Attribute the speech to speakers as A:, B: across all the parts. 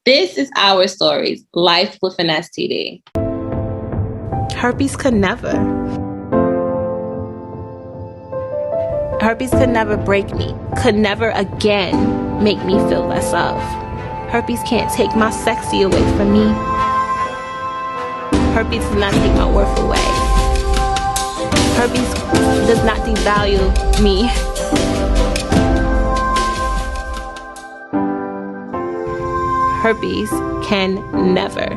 A: This is Our Stories, Life with an STD.
B: Herpes could never. Herpes could never break me, could never again make me feel less of. Herpes can't take my sexy away from me. Herpes does not take my worth away. Herpes does not devalue me. Herpes can never.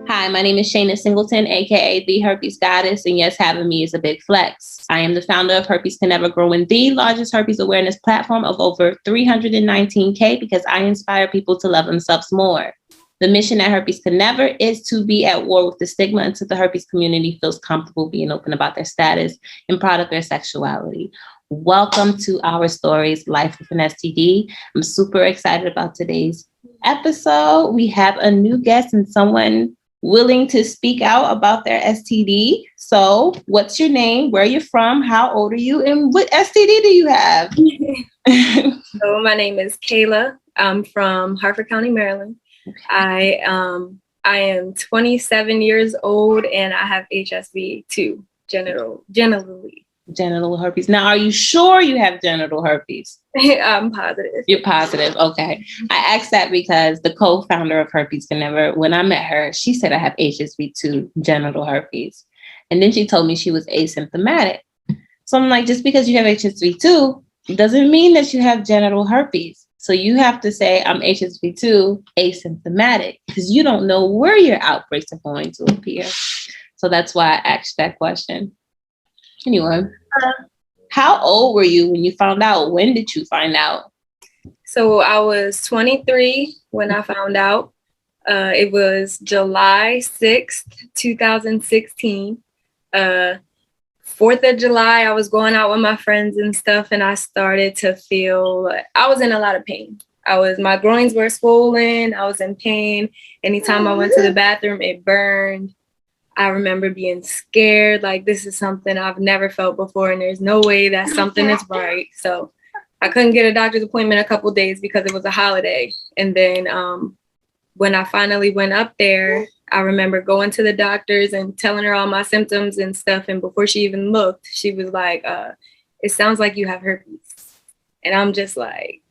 A: Hi, my name is Shayna Singleton, aka the Herpes Goddess, and yes, having me is a big flex. I am the founder of Herpes Can Never, growing the largest herpes awareness platform of over 319K because I inspire people to love themselves more. The mission at Herpes Can Never is to be at war with the stigma until the herpes community feels comfortable being open about their status and proud of their sexuality. Welcome to Our Stories, Life with an STD. I'm super excited about today's episode. We have a new guest and someone willing to speak out about their STD. So what's your name? Where are you from? How old are you? And what STD do you have?
C: So my name is Kayla. I'm from Harford County, Maryland. Okay. I am 27 years old and I have HSV2, genital
A: herpes. Now, are you sure you have genital herpes?
C: I'm positive.
A: You're positive. Okay. I asked that because the co-founder of Herpes Can Never, when I met her, she said I have HSV2 genital herpes. And then she told me she was asymptomatic. So I'm like, just because you have HSV2 doesn't mean that you have genital herpes. So you have to say I'm HSV2 asymptomatic because you don't know where your outbreaks are going to appear. So that's why I asked that question. Anyway, how old were you when you found out? When did you find out?
C: So I was 23 when I found out. It was July 6th, 2016. 4th of July, I was going out with my friends and stuff, and I started to feel I was in a lot of pain. My groins were swollen. I was in pain. Anytime I went to the bathroom, it burned. I remember being scared, like this is something I've never felt before and there's no way that something is right. So I couldn't get a doctor's appointment a couple days because it was a holiday. And then when I finally went up there, I remember going to the doctors and telling her all my symptoms and stuff. And before she even looked, she was like, it sounds like you have herpes. And I'm just like,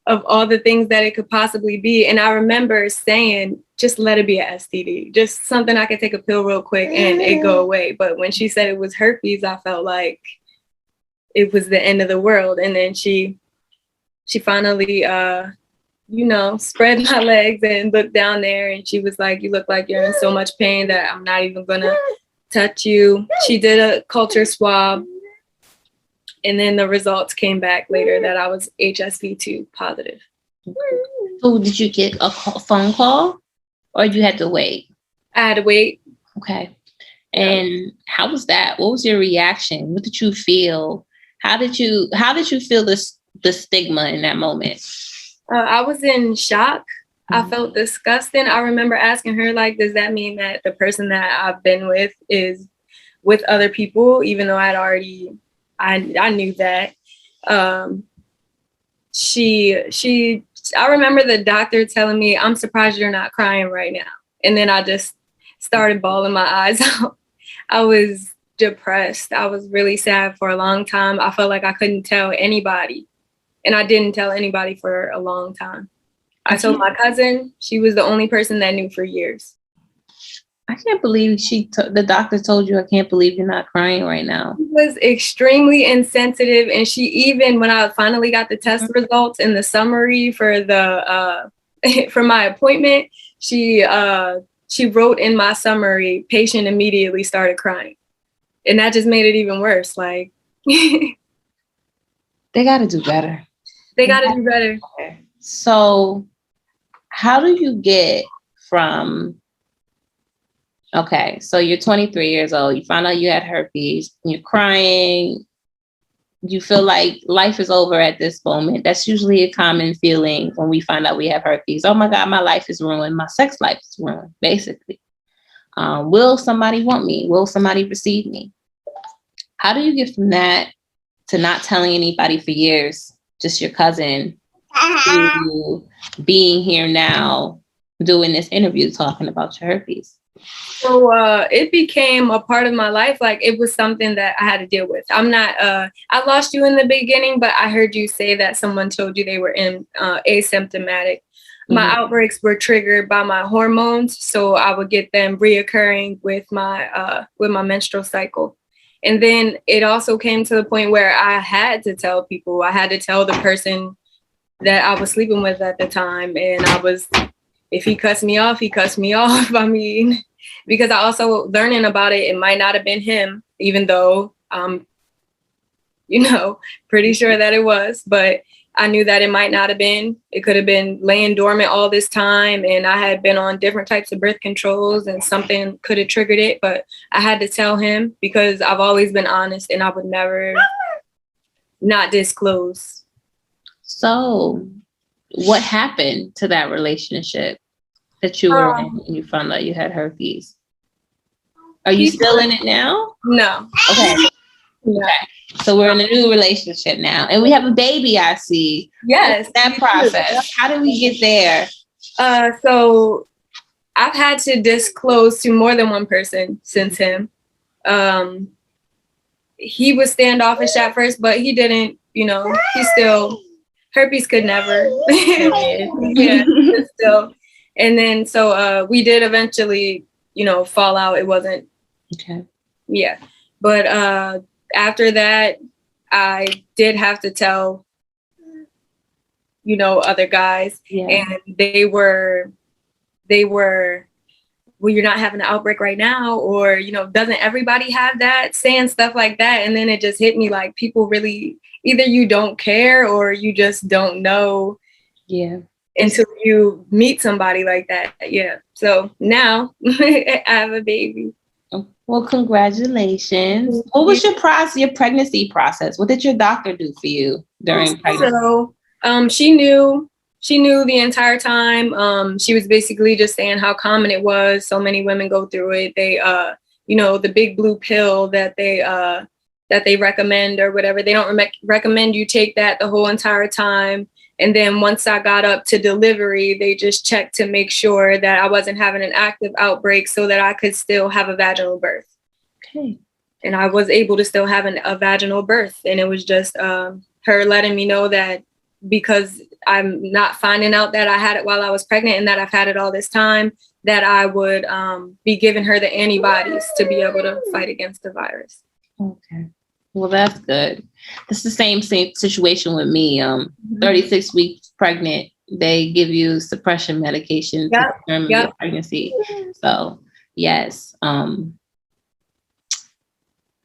C: of all the things that it could possibly be. And I remember saying, just let it be an STD, just something I could take a pill real quick and it go away. But when she said it was herpes, I felt like it was the end of the world. And then she finally, spread my legs and looked down there and she was like, you look like you're in so much pain that I'm not even gonna touch you. She did a culture swab. And then the results came back later that I was HSV2 positive.
A: So did you get a phone call or you had to wait?
C: I had to wait.
A: Okay. And how was that? What was your reaction? What did you feel? How did you feel the stigma in that moment?
C: I was in shock. I felt disgusting. I remember asking her, like, does that mean that the person that I've been with is with other people, even though I knew that. I remember the doctor telling me, I'm surprised you're not crying right now. And then I just started bawling my eyes out. I was depressed. I was really sad for a long time. I felt like I couldn't tell anybody. And I didn't tell anybody for a long time. I told my cousin. She was the only person that knew for years.
A: I can't believe the doctor told you, I can't believe you're not crying right now.
C: She was extremely insensitive. And she even, when I finally got the test results and the summary for for my appointment, she wrote in my summary, patient immediately started crying. And that just made it even worse. Like,
A: they got to do better.
C: They got to do better.
A: Okay. So how do you get from... Okay, so you're 23 years old. You found out you had herpes. You're crying. You feel like life is over at this moment. That's usually a common feeling when we find out we have herpes. Oh my God, my life is ruined. My sex life is ruined, basically. Will somebody want me? Will somebody receive me? How do you get from that to not telling anybody for years, just your cousin, to being here now doing this interview talking about your herpes?
C: So it became a part of my life. Like it was something that I had to deal with. I'm not, I lost you in the beginning, but I heard you say that someone told you they were asymptomatic. My outbreaks were triggered by my hormones. So I would get them reoccurring with my menstrual cycle. And then it also came to the point where I had to tell people, I had to tell the person that I was sleeping with at the time. And if he cuts me off, he cuts me off. I mean, because I also learning about it, it might not have been him, even though I'm, pretty sure that it was, but I knew that it might not have been. It could have been laying dormant all this time, and I had been on different types of birth controls, and something could have triggered it, but I had to tell him because I've always been honest, and I would never not disclose.
A: So what happened to that relationship that you were in and you found out you had herpes? Are you still in it now?
C: No.
A: Okay.
C: No.
A: Okay. So we're in a new relationship now, and we have a baby, I see.
C: Yes.
A: That process. How did we get there?
C: So I've had to disclose to more than one person since him. He was standoffish at first, but he didn't, he still, herpes could never. Yeah, still. And then, so we did eventually, fall out. It wasn't.
A: Okay.
C: Yeah. But after that, I did have to tell, other guys. Yeah. And they were, well, you're not having an outbreak right now, or, doesn't everybody have that? Saying stuff like that. And then it just hit me like people really, either you don't care or you just don't know.
A: Yeah.
C: Until you meet somebody like that. Yeah. So now I have a baby.
A: Well, congratulations. What was your pregnancy process? What did your doctor do for you during pregnancy?
C: So she knew the entire time. She was basically just saying how common it was. So many women go through it. They the big blue pill that they recommend or whatever. They don't recommend you take that the whole entire time. And then once I got up to delivery, they just checked to make sure that I wasn't having an active outbreak so that I could still have a vaginal birth.
A: Okay.
C: And I was able to still have a vaginal birth. And it was just her letting me know that because I'm not finding out that I had it while I was pregnant and that I've had it all this time, that I would be giving her the antibodies to be able to fight against the virus.
A: Okay. Well, that's good. It's the same situation with me. 36 weeks pregnant, they give you suppression medication to determine your pregnancy. So, yes.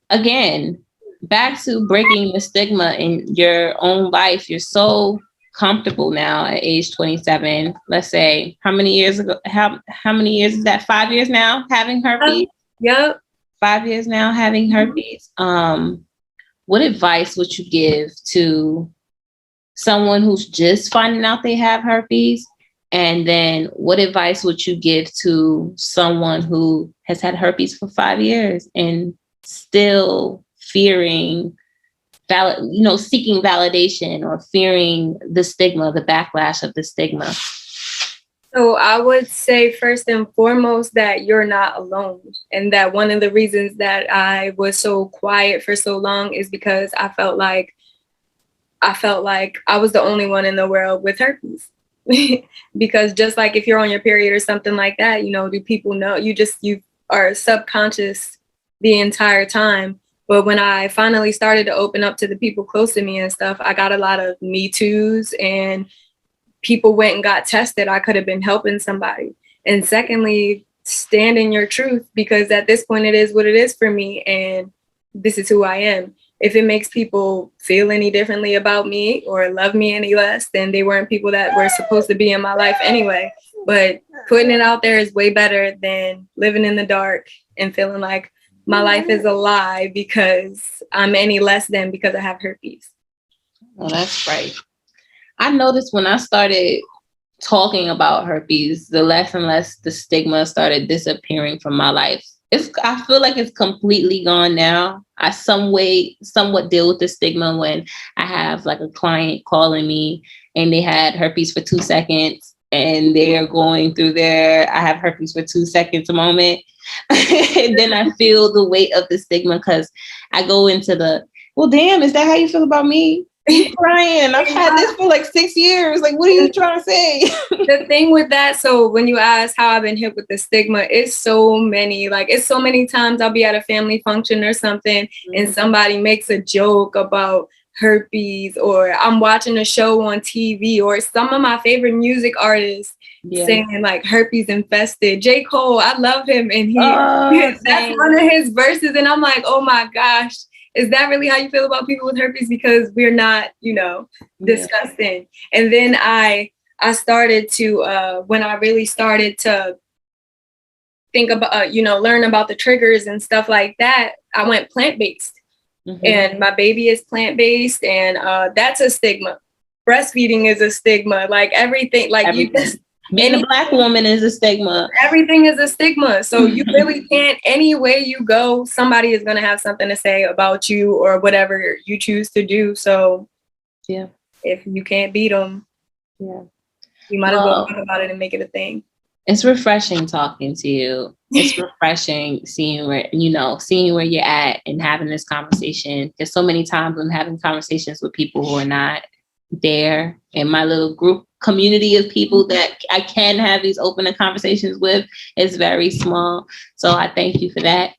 A: Again, back to breaking the stigma in your own life. You're so comfortable now at age 27. Let's say, how many years ago? How many years is that? 5 years now having herpes?
C: Yep.
A: 5 years now having herpes. What advice would you give to someone who's just finding out they have herpes? And then what advice would you give to someone who has had herpes for 5 years and still fearing, seeking validation or fearing the stigma, the backlash of the stigma?
C: So I would say first and foremost that you're not alone, and that one of the reasons that I was so quiet for so long is because I felt like I was the only one in the world with herpes. Because just like if you're on your period or something like that, do people know? You are subconscious the entire time. But when I finally started to open up to the people close to me and stuff, I got a lot of Me Too's, and people went and got tested. I could have been helping somebody. And secondly, stand in your truth, because at this point it is what it is for me, and this is who I am. If it makes people feel any differently about me or love me any less, then they weren't people that were supposed to be in my life anyway. But putting it out there is way better than living in the dark and feeling like my life is a lie because I'm any less than because I have herpes.
A: Well, that's right. I noticed when I started talking about herpes, the less and less the stigma started disappearing from my life. I feel like it's completely gone now. I somewhat deal with the stigma when I have like a client calling me and they had herpes for 2 seconds, and they're going through their I have herpes for 2 seconds moment. And then I feel the weight of the stigma, because I go into the, well, damn, is that how you feel about me? I'm crying. I've had this for like 6 years. Like, what are you trying to say?
C: The thing with that, so when you ask how I've been hit with the stigma, it's so many times I'll be at a family function or something, and somebody makes a joke about herpes, or I'm watching a show on TV, or some of my favorite music artists saying like herpes infested. J. Cole, I love him, and that's one of his verses, and I'm like, oh my gosh, is that really how you feel about people with herpes? Because we're not, disgusting. And then I started to when I really started to think about learn about the triggers and stuff like that, I went plant-based. And my baby is plant-based, and that's a stigma. Breastfeeding is a stigma. Like everything, like
A: being a Black woman is a stigma.
C: Everything is a stigma. So you really can't, any way you go, somebody is going to have something to say about you or whatever you choose to do. So if you can't beat them, you might as well talk about it and make it a thing.
A: It's refreshing talking to you. It's refreshing seeing where you're at and having this conversation. There's so many times I'm having conversations with people who are not there, and my little group community of people that I can have these open conversations with is very small. So I thank you for that.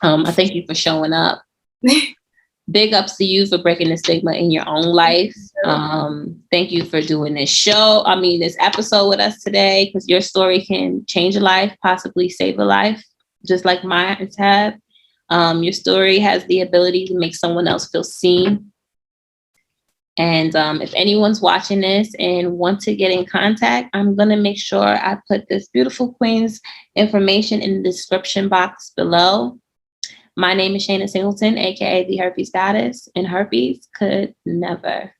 A: I thank you for showing up. Big ups to you for breaking the stigma in your own life. Thank you for doing this episode with us today, because your story can change a life, possibly save a life, just like mine have. Your story has the ability to make someone else feel seen. And if anyone's watching this and want to get in contact, I'm going to make sure I put this beautiful queen's information in the description box below. My name is Shayna Singleton, aka the Herpes Goddess, and herpes could never